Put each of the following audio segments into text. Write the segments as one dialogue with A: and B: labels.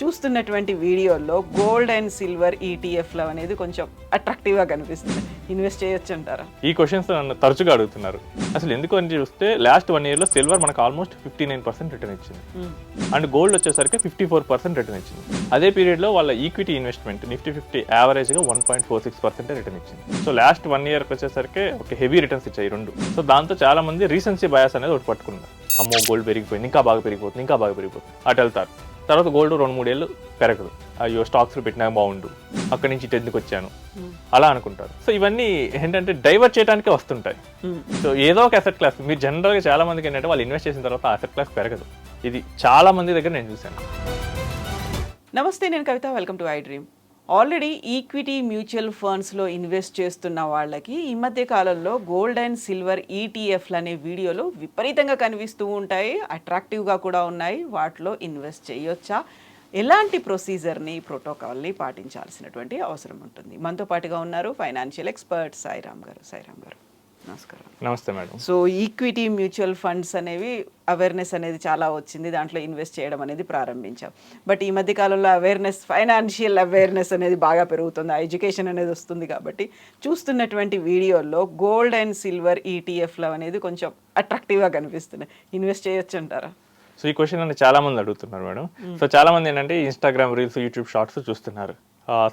A: చూస్తున్నటువంటి వీడియోల్లో gold and silver ఈటీఎఫ్లు అనేది కొంచెం అట్రాక్టివ్గా కనిపిస్తుంది. ఇన్వెస్ట్ చేయొచ్చు అంటారా?
B: ఈ క్వశ్చన్స్ నన్ను తరచుగా అడుగుతున్నారు. అసలు ఎందుకు అని చూస్తే లాస్ట్ 1 yearలో సిల్వర్ మనకు ఆల్మోస్ట్ 59% రిటర్న్ ఇచ్చింది అండ్ గోల్డ్ వచ్చేసరికి 54% రిటర్న్ ఇచ్చింది. అదే పీరియడ్లో వాళ్ళ ఈక్విటీ ఇన్వెస్ట్మెంట్ నిఫ్టీ 50 యావరేజ్గా 1.46% రిటర్న్ ఇచ్చింది. సో లాస్ట్ 1 yearకి వచ్చేసరికి ఒక హెవీ రిటర్న్స్ ఇచ్చాయి రెండు. సో దాంతో చాలా మంది రీసెన్సీ బయాస్ అనేది ఒకటి పట్టుకున్నారు. అమ్మో గోల్డ్ పెరిగిపోయింది, ఇంకా బాగా పెరిగిపోతుంది అటు వెళ్తారు. తర్వాత గోల్డ్ 2-3 ఏళ్ళు పెరగదు, అయ్యో స్టాక్స్ పెట్టినా బాగుండు, అక్కడి నుంచి ఎందుకు వచ్చాను అలా అనుకుంటారు. సో ఇవన్నీ ఏంటంటే డైవర్ట్ చేయడానికే వస్తుంటాయి. సో ఏదో ఒక అసెట్ క్లాస్ మీరు జనరల్గా చాలా మందికి ఏంటంటే వాళ్ళు ఇన్వెస్ట్ చేసిన తర్వాత అసెట్ క్లాస్ పెరగదు. ఇది చాలా మంది దగ్గర నేను చూశాను.
A: నమస్తే, నేను Kavitha. Welcome to I dream. Already equity mutual ఫండ్స్లో ఇన్వెస్ట్ చేస్తున్న వాళ్ళకి ఈ మధ్య కాలంలో గోల్డ్ అండ్ సిల్వర్ ఈటీఎఫ్లు అనే వీడియోలు విపరీతంగా కనిపిస్తూ ఉంటాయి, అట్రాక్టివ్గా కూడా ఉన్నాయి. వాటిలో ఇన్వెస్ట్ చేయొచ్చా, ఎలాంటి ప్రొసీజర్ని ప్రోటోకాల్ని పాటించాల్సినటువంటి అవసరం ఉంటుంది? మనతో పాటుగా ఉన్నారు ఫైనాన్షియల్ ఎక్స్పర్ట్ సాయిరామ్ గారు. సాయిరామ్ గారు, నమస్కారం.
B: నమస్తే madam.
A: So equity mutual funds అనేవి అవేర్నెస్ అనేది చాలా వచ్చింది, దాంట్లో ఇన్వెస్ట్ చేయడం అనేది ప్రారంభించాం. బట్ ఈ మధ్య కాలంలో అవేర్నెస్, ఫైనాన్షియల్ అవేర్నెస్ అనేది బాగా పెరుగుతుంది, ఎడ్యుకేషన్ అనేది వస్తుంది. కాబట్టి చూస్తున్నటువంటి వీడియోల్లో గోల్డ్ అండ్ సిల్వర్ ఈటీఎఫ్లు అనేది కొంచెం అట్రాక్టివ్గా కనిపిస్తున్నాయి. ఇన్వెస్ట్ చేయొచ్చు అంటారా?
B: సో ఈ క్వశ్చన్ నన్ను చాలా మంది అడుగుతున్నారు మేడం. సో చాలా మంది ఏంటంటే ఇన్స్టాగ్రామ్ రీల్స్, యూట్యూబ్ షార్ట్స్ చూస్తున్నారు.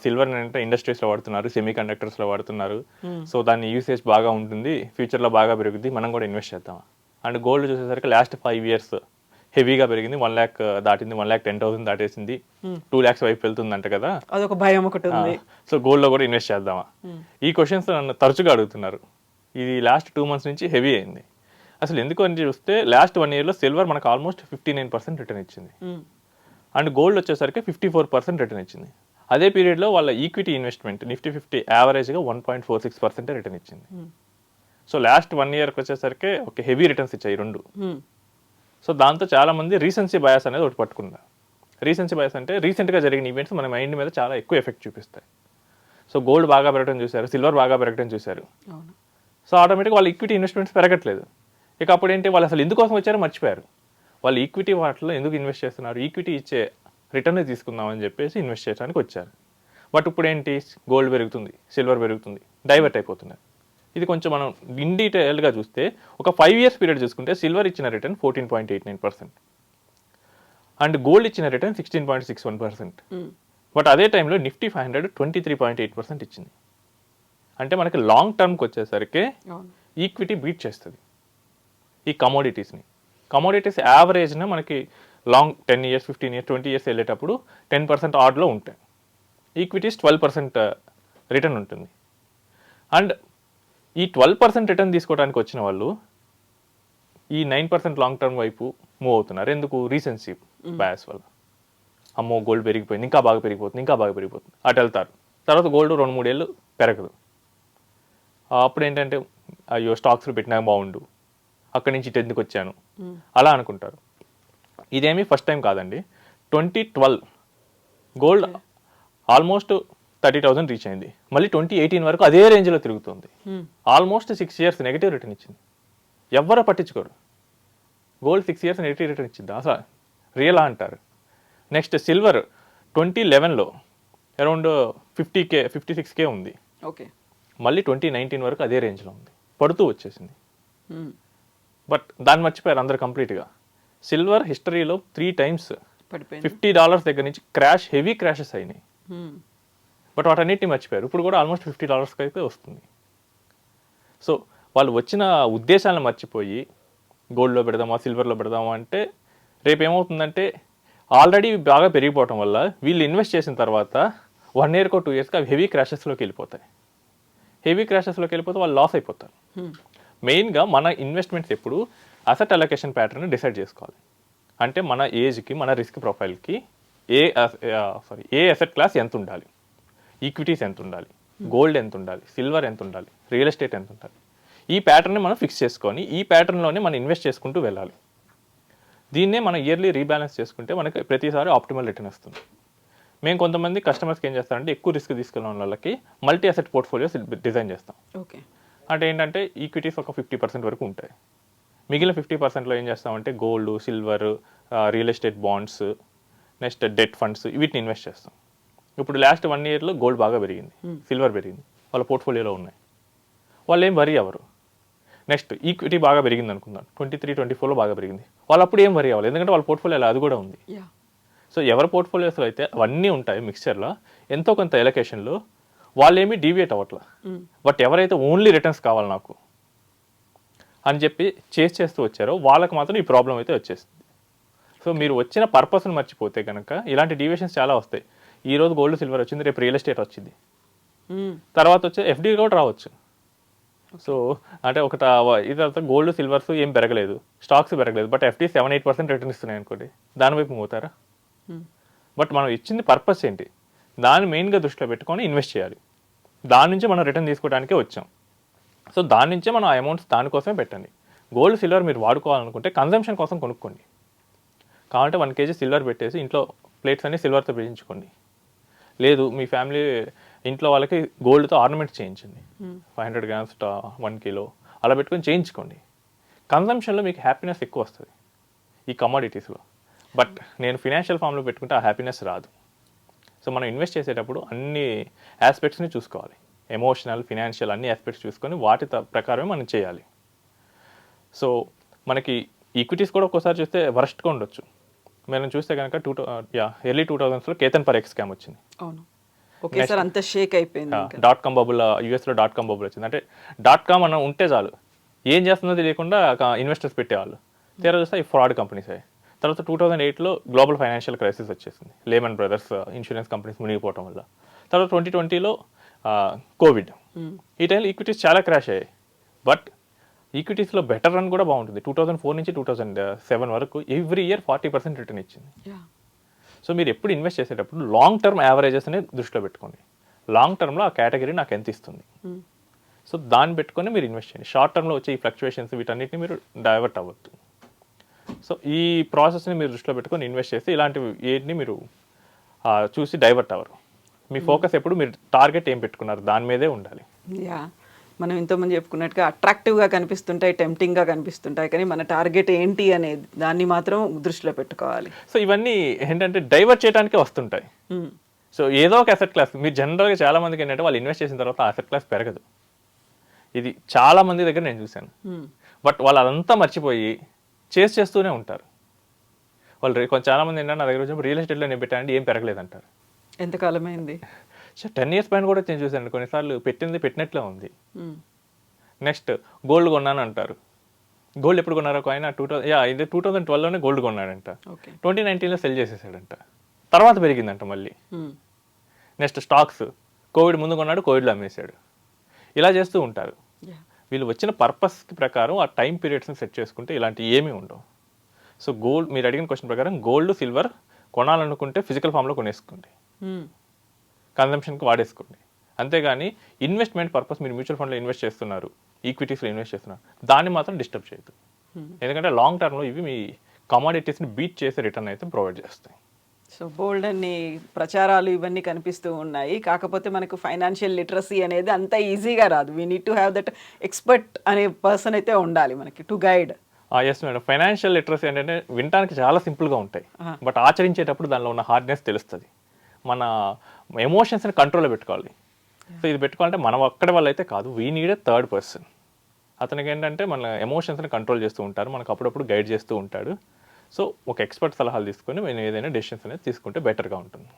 B: సిల్వర్ అంటే ఇండస్ట్రీస్లో వాడుతున్నారు, సెమీ కండక్టర్స్లో వాడుతున్నారు. సో దాని యూసేజ్ బాగా ఉంటుంది, ఫ్యూచర్లో బాగా పెరుగుద్ది, మనం కూడా ఇన్వెస్ట్ చేద్దాం. అండ్ గోల్డ్ చూసేసరికి లాస్ట్ 5 years హెవీగా పెరిగింది. 1 lakh దాటింది, 1,10,000 దాటేసింది, 2 lakhs వైపు వెళ్తుందంట కదా,
A: అదొక భయం ఒకటి ఉంది.
B: సో గోల్డ్లో కూడా ఇన్వెస్ట్ చేద్దామా? ఈ క్వశ్చన్స్ నన్ను తరచుగా అడుగుతున్నారు. ఇది లాస్ట్ 2 months నుంచి హెవీ అయింది. అసలు ఎందుకు అని చూస్తే లాస్ట్ 1 yearలో సిల్వర్ మనకు ఆల్మోస్ట్ 59% రిటర్న్ ఇచ్చింది అండ్ గోల్డ్ వచ్చేసరికి 54% రిటర్న్ ఇచ్చింది. అదే పీరియడ్లో వాళ్ళ ఈక్విటీ ఇన్వెస్ట్మెంట్ నిఫ్టీ 50 యావరేజ్గా 1.46% రిటర్న్ ఇచ్చింది. సో లాస్ట్ 1 yearకి వచ్చేసరికి ఒక హెవీ రిటర్న్స్ ఇచ్చాయి రెండు. సో దాంతో చాలా మంది రీసెన్సీ బయాస్ అనేది ఒకటి పట్టుకున్నారు. రీసెన్సీ బయాస్ అంటే రీసెంట్గా జరిగిన ఈవెంట్స్ మన మైండ్ మీద చాలా ఎక్కువ ఎఫెక్ట్ చూపిస్తాయి. సో గోల్డ్ బాగా పెరగడం చూశారు, సిల్వర్ బాగా పెరగడం చూశారు. సో ఆటోమేటిక్గా వాళ్ళ ఈక్విటీ ఇన్వెస్ట్మెంట్స్ పెరగట్లేదు. ఇక అప్పుడు ఏంటి, వాళ్ళు అసలు ఎందుకోసం వచ్చారో మర్చిపోయారు. వాళ్ళు ఈక్విటీ వాటిలో ఎందుకు ఇన్వెస్ట్ చేస్తున్నారు, ఈక్విటీ ఇచ్చే రిటర్న్ తీసుకుందామని చెప్పేసి ఇన్వెస్ట్ చేయడానికి వచ్చారు. బట్ ఇప్పుడు ఏంటి, గోల్డ్ పెరుగుతుంది, సిల్వర్ పెరుగుతుంది, డైవర్ట్ అయిపోతున్నారు. ఇది కొంచెం మనం ఇన్ డీటెయిల్గా చూస్తే ఒక 5 years పీరియడ్ చూసుకుంటే సిల్వర్ ఇచ్చిన రిటర్న్ 14.89% అండ్ గోల్డ్ ఇచ్చిన రిటర్న్ 16.61%. బట్ అదే టైంలో నిఫ్టీ 500 23.8% ఇచ్చింది. అంటే మనకి లాంగ్ టర్మ్కి వచ్చేసరికి ఈక్విటీ బీట్ చేస్తుంది ఈ కమోడిటీస్ యావరేజ్న మనకి లాంగ్ 10 years, 15 years, 20 years వెళ్ళేటప్పుడు 10% ఆర్డ్లో ఉంటాయి. ఈక్విటీస్ 12% రిటర్న్ ఉంటుంది. అండ్ ఈ 12% రిటర్న్ తీసుకోవడానికి వచ్చిన వాళ్ళు ఈ 9% లాంగ్ టర్మ్ వైపు మూవ్ అవుతున్నారు. ఎందుకు? రీసెన్సీ బయాస్ వల్ల. అమ్మో గోల్డ్ పెరిగిపోయింది, ఇంకా బాగా పెరిగిపోతుంది అటు వెళ్తారు. తర్వాత గోల్డ్ 2-3 ఏళ్ళు పెరగదు, అప్పుడు ఏంటంటే అయ్యో స్టాక్స్లో పెట్టినా బాగుండు, అక్కడి నుంచి ఎందుకు వచ్చాను అలా అనుకుంటారు. ఇదేమీ ఫస్ట్ టైం కాదండి. 2012 గోల్డ్ ఆల్మోస్ట్ 30,000 రీచ్ అయింది. మళ్ళీ 2018 వరకు అదే రేంజ్లో తిరుగుతుంది. ఆల్మోస్ట్ 6 years నెగిటివ్ రిటర్న్ ఇచ్చింది. ఎవ్వరూ పట్టించుకోరు. గోల్డ్ 6 years నెగిటివ్ రిటర్న్ ఇచ్చింది, అసలు రియలా అంటారు. నెక్స్ట్ సిల్వర్ 2011లో అరౌండ్ 56K ఉంది.
A: ఓకే, మళ్ళీ
B: 2019 వరకు అదే రేంజ్లో ఉంది, పడుతూ వచ్చేసింది. బట్ దాన్ని మర్చిపోయారు అందరు కంప్లీట్గా. సిల్వర్ హిస్టరీలో 3 times $50 దగ్గర నుంచి హెవీ క్రాషెస్ అయినాయి. బట్ వాటన్నిటిని మర్చిపోయారు. ఇప్పుడు కూడా ఆల్మోస్ట్ $50 అయితే వస్తుంది. సో వాళ్ళు వచ్చిన ఉద్దేశాలను మర్చిపోయి గోల్డ్లో పెడదామా, సిల్వర్లో పెడదామా అంటే రేపు ఏమవుతుందంటే ఆల్రెడీ బాగా పెరిగిపోవటం వల్ల వీళ్ళు ఇన్వెస్ట్ చేసిన తర్వాత 1 yearకో 2 yearsకి అవి హెవీ క్రాషెస్లోకి వెళ్ళిపోతాయి. వాళ్ళు లాస్ అయిపోతారు. మెయిన్గా మన ఇన్వెస్ట్మెంట్స్ ఎప్పుడు అసెట్ అలొకేషన్ ప్యాటర్న్ డిసైడ్ చేసుకోవాలి. అంటే మన ఏజ్కి, మన రిస్క్ ప్రొఫైల్కి ఏ అసెట్ క్లాస్ ఎంత ఉండాలి, ఈక్విటీస్ ఎంత ఉండాలి, గోల్డ్ ఎంత ఉండాలి, సిల్వర్ ఎంత ఉండాలి, రియల్ ఎస్టేట్ ఎంత ఉండాలి, ఈ ప్యాటర్న్ని మనం ఫిక్స్ చేసుకొని ఈ ప్యాటర్న్లోనే మనం ఇన్వెస్ట్ చేసుకుంటూ వెళ్ళాలి. దీన్నే మనం ఇయర్లీ రీబ్యాలెన్స్ చేసుకుంటే మనకి ప్రతిసారి ఆప్టిమల్ రిటర్న్ వస్తుంది. మేము కొంతమంది కస్టమర్స్కి ఏం చేస్తామంటే ఎక్కువ రిస్క్ తీసుకెళ్ళిన వాళ్ళకి మల్టీ అసెట్ పోర్ట్ఫోలియోస్ డిజైన్ చేస్తాం.
A: ఓకే,
B: అంటే ఏంటంటే ఈక్విటీస్ ఒక 50% వరకు ఉంటాయి. మిగిలిన 50%లో ఏం చేస్తామంటే gold, silver, real estate bonds, next debt funds వీటిని ఇన్వెస్ట్ చేస్తాం. ఇప్పుడు లాస్ట్ 1 yearలో గోల్డ్ బాగా పెరిగింది, సిల్వర్ పెరిగింది, వాళ్ళ పోర్ట్ఫోలియోలో ఉన్నాయి, వాళ్ళు ఏం వరీ అవ్వరు. నెక్స్ట్ ఈక్విటీ బాగా పెరిగింది అనుకుందాం, 23-24లో బాగా పెరిగింది, వాళ్ళు అప్పుడు ఏం వరీ అవ్వాలి, ఎందుకంటే వాళ్ళ పోర్ట్ఫోలియోలో అది కూడా ఉంది. సో ఎవరి పోర్ట్ఫోలియోస్లో అయితే అవన్నీ ఉంటాయి మిక్స్చర్లో, ఎంతో కొంత ఎలకేషన్లో వాళ్ళు ఏమీ డీవియేట్ అవ్వట్లా. బట్ ఎవరైతే ఓన్లీ రిటర్న్స్ కావాలి నాకు అని చెప్పి చేస్తూ వచ్చారో వాళ్ళకి మాత్రం ఈ ప్రాబ్లం అయితే వచ్చేస్తుంది. సో మీరు వచ్చిన పర్పస్ని మర్చిపోతే కనుక ఇలాంటి డీవియేషన్స్ చాలా వస్తాయి. ఈరోజు గోల్డ్ సిల్వర్ వచ్చింది, రేపు రియల్ ఎస్టేట్ వచ్చింది, తర్వాత వచ్చే ఎఫ్డీ కూడా రావచ్చు. సో అంటే ఇదంతా గోల్డ్ సిల్వర్స్ ఏం పెరగలేదు, స్టాక్స్ పెరగలేదు, బట్ ఎఫ్డీ 7-8% రిటర్న్ ఇస్తున్నాయి అనుకోండి, దానివైపు పోతారా? బట్ మనం ఇచ్చింది పర్పస్ ఏంటి, దాన్ని మెయిన్గా దృష్టిలో పెట్టుకొని ఇన్వెస్ట్ చేయాలి. దాని నుంచి మనం రిటర్న్ తీసుకోవడానికే వచ్చాం. సో దాని నుంచే మనం ఆ అమౌంట్స్ దానికోసమే పెట్టండి. గోల్డ్ సిల్వర్ మీరు వాడుకోవాలనుకుంటే కన్జంప్షన్ కోసం కొనుక్కోండి. కావాలంటే 1 kg సిల్వర్ పెట్టేసి ఇంట్లో ప్లేట్స్ అన్ని సిల్వర్తో వేయించుకోండి. లేదు మీ ఫ్యామిలీ ఇంట్లో వాళ్ళకి గోల్డ్తో ఆర్నమెంట్స్ చేయించండి, 500 grams 1 kilo అలా పెట్టుకొని చేయించుకోండి. కన్జంప్షన్లో మీకు హ్యాపీనెస్ ఎక్కువ వస్తుంది ఈ కమోడిటీస్లో. బట్ నేను ఫినాన్షియల్ ఫామ్లో పెట్టుకుంటే ఆ హ్యాపీనెస్ రాదు. సో మనం ఇన్వెస్ట్ చేసేటప్పుడు అన్ని ఆస్పెక్ట్స్ని చూసుకోవాలి, ఎమోషనల్, ఫినాన్షియల్ అన్ని ఆస్పెక్ట్స్ చూసుకొని వాటి ప్రకారమే మనం చేయాలి. సో మనకి ఈక్విటీస్ కూడా ఒక్కోసారి చూస్తే వరస్ట్గా ఉండొచ్చు. మనం చూస్తే కనుక early 2000s Ketan Parekh scam వచ్చింది.
A: అవును, ఒకేసారి అంతా షేక్ అయిపోయింది.
B: .com బబుల్, యూఎస్లో .com బబుల్ వచ్చింది. అంటే .com అన్న ఉంటే చాలు, ఏం చేస్తుందో తెలియకుండా ఇన్వెస్టర్స్ పెట్టేవాళ్ళు, తీరా చూస్తే ఈ ఫ్రాడ్ కంపెనీస్ అయ్యాయి. తర్వాత 2008లో గ్లోబల్ ఫైనాన్షియల్ క్రైసిస్ వచ్చేసింది, లేమన్ బ్రదర్స్ ఇన్సూరెన్స్ కంపెనీస్ మునిగిపోవటం వల్ల. తర్వాత 2020లో కోవిడ్. ఈ టైంలో ఈక్విటీస్ చాలా క్రాష్ అయ్యాయి. బట్ ఈక్విటీస్లో బెటర్ రన్ కూడా బాగుంటుంది. 2004 నుంచి 2007 వరకు ఎవ్రీ ఇయర్ 40% రిటర్న్ ఇచ్చింది. సో మీరు ఎప్పుడు ఇన్వెస్ట్ చేసేటప్పుడు లాంగ్ టర్మ్ యావరేజెస్ అనేది దృష్టిలో పెట్టుకోండి. లాంగ్ టర్మ్లో ఆ కేటగిరీ నాకు ఎంత ఇస్తుంది, సో దాన్ని పెట్టుకొని మీరు ఇన్వెస్ట్ చేయండి. షార్ట్ టర్మ్లో వచ్చే ఈ ఫ్లక్చువేషన్స్ వీటన్నిటిని మీరు డైవర్ట్ అవ్వద్దు. సో ఈ ప్రాసెస్ని మీరు దృష్టిలో పెట్టుకొని ఇన్వెస్ట్ చేస్తే ఇలాంటివి ఏంటిని మీరు చూసి డైవర్ట్ అవ్వరు. మీ ఫోకస్ ఎప్పుడు మీరు టార్గెట్ ఏం పెట్టుకున్నారు దాని మీదే ఉండాలి.
A: మనం ఇంతకుముందు చెప్పుకున్నట్టుగా అట్రాక్టివ్గా కనిపిస్తుంటాయి, టెంప్టింగ్గా కనిపిస్తుంటాయి, కానీ మన టార్గెట్ ఏంటి అనేది దాన్ని మాత్రం దృష్టిలో పెట్టుకోవాలి.
B: సో ఇవన్నీ ఏంటంటే డైవర్ట్ చేయడానికే వస్తుంటాయి. సో ఏదో ఒక అసెట్ క్లాస్ మీరు జనరల్గా చాలా మందికి ఏంటంటే వాళ్ళు ఇన్వెస్ట్ చేసిన తర్వాత ఆ అసెట్ క్లాస్ పెరగదు. ఇది చాలా మంది దగ్గర నేను చూశాను. బట్ వాళ్ళు అదంతా మర్చిపోయి చేస్తూనే ఉంటారు. వాళ్ళు చాలా మంది ఏంటంటే నా దగ్గర వచ్చినప్పుడు రియల్ ఎస్టేట్లో నేను పెట్టానంటే ఏం పెరగలేదంటారు.
A: ఎంతకాలమైంది?
B: 10 years పైన కూడా నేను చూశాను. కొన్నిసార్లు పెట్టినట్లే ఉంది. నెక్స్ట్ గోల్డ్ కొన్నాను అంటారు. గోల్డ్ ఎప్పుడు కొన్నారో ఆయన 2012లోనే గోల్డ్ కొన్నాడంట, 2019లో సెల్ చేసేసాడంట, తర్వాత పెరిగిందంట మళ్ళీ. నెక్స్ట్ స్టాక్స్ కోవిడ్ ముందు కొన్నాడు, కోవిడ్లో అమ్మేశాడు. ఇలా చేస్తూ ఉంటారు. వీళ్ళు వచ్చిన పర్పస్ ప్రకారం ఆ టైం పీరియడ్స్ని సెట్ చేసుకుంటే ఇలాంటివి ఏమీ ఉండవు. సో గోల్డ్ మీరు అడిగిన క్వశ్చన్ ప్రకారం గోల్డ్ సిల్వర్ కొనాలనుకుంటే ఫిజికల్ ఫామ్లో కొనేసుకోండి, కన్జంప్షన్కి వాడేసుకోండి. అంతేగాని ఇన్వెస్ట్మెంట్ పర్పస్ మీరు మ్యూచువల్ ఫండ్లో ఇన్వెస్ట్ చేస్తున్నారు, ఈక్విటీస్లో ఇన్వెస్ట్ చేస్తున్నారు, దాన్ని మాత్రం డిస్టర్బ్ చేయొద్దు. ఎందుకంటే లాంగ్ టర్మ్లో ఇవి మీ కమోడిటీస్ని బీట్ చేసే రిటర్న్ అయితే ప్రొవైడ్ చేస్తాయి.
A: సో బోల్డ్ అన్ని ప్రచారాలు ఇవన్నీ కనిపిస్తూ ఉన్నాయి. కాకపోతే మనకు ఫైనాన్షియల్ లిటరసీ అనేది అంత ఈజీగా రాదు. We need to have that expert అనే పర్సన్ అయితే ఉండాలి మనకి to guide.
B: Yes madam, financial literacy ఏంటంటే వినడానికి చాలా సింపుల్గా ఉంటాయి, బట్ ఆచరించేటప్పుడు దానిలో ఉన్న హార్డ్నెస్ తెలుస్తుంది. మన ఎమోషన్స్ని కంట్రోల్లో పెట్టుకోవాలి. సో ఇది పెట్టుకోవాలంటే మనం ఒక్కడి వల్ల అయితే కాదు, we need a third person. అతనికి ఏంటంటే మన ఎమోషన్స్ని కంట్రోల్ చేస్తూ ఉంటారు, మనకు అప్పుడప్పుడు గైడ్ చేస్తూ ఉంటాడు. సో ఒక ఎక్స్పర్ట్ సలహాలు తీసుకొని మేము ఏదైనా డెసిషన్స్ అనేది తీసుకుంటే బెటర్గా ఉంటుంది.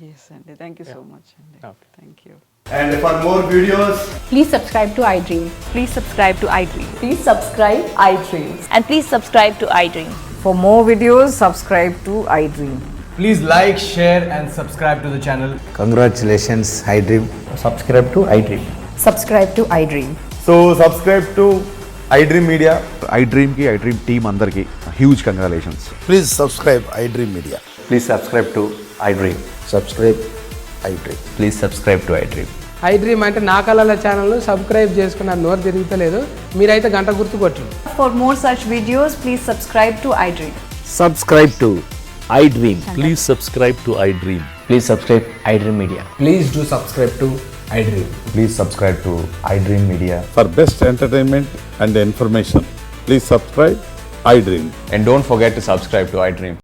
A: ఎస్ అండి, థ్యాంక్ యూ సో మచ్ అండి. Thank you.
C: And for more videos,
D: please subscribe to iDream.
E: Please subscribe to iDream.
D: Please subscribe iDream.
E: And please subscribe to iDream.
F: For more videos, subscribe to iDream.
C: please like, share and subscribe to the channel.
G: Congratulations, iDream.
H: Subscribe to iDream.
D: Subscribe to iDream.
C: So subscribe to iDream Media.
I: iDream ki iDream team andarki huge congratulations.
G: Please subscribe iDream Media.
H: Please subscribe to iDream.
G: Subscribe iDream.
H: Please subscribe to iDream.
F: iDream అంటే నా కళల channel subscribe చేసుకున్న నోరు తిరుగుతలేదు, మీరైతే గంట గుర్తు కొట్టండి.
E: For more such videos, please subscribe to iDream.
H: Subscribe to iDream.
J: Please subscribe to iDream.
H: Please subscribe iDream Media.
C: Please do subscribe to iDream.
H: Please subscribe to iDream Media.
I: For best entertainment and information, please subscribe iDream.
H: And don't forget to subscribe to iDream.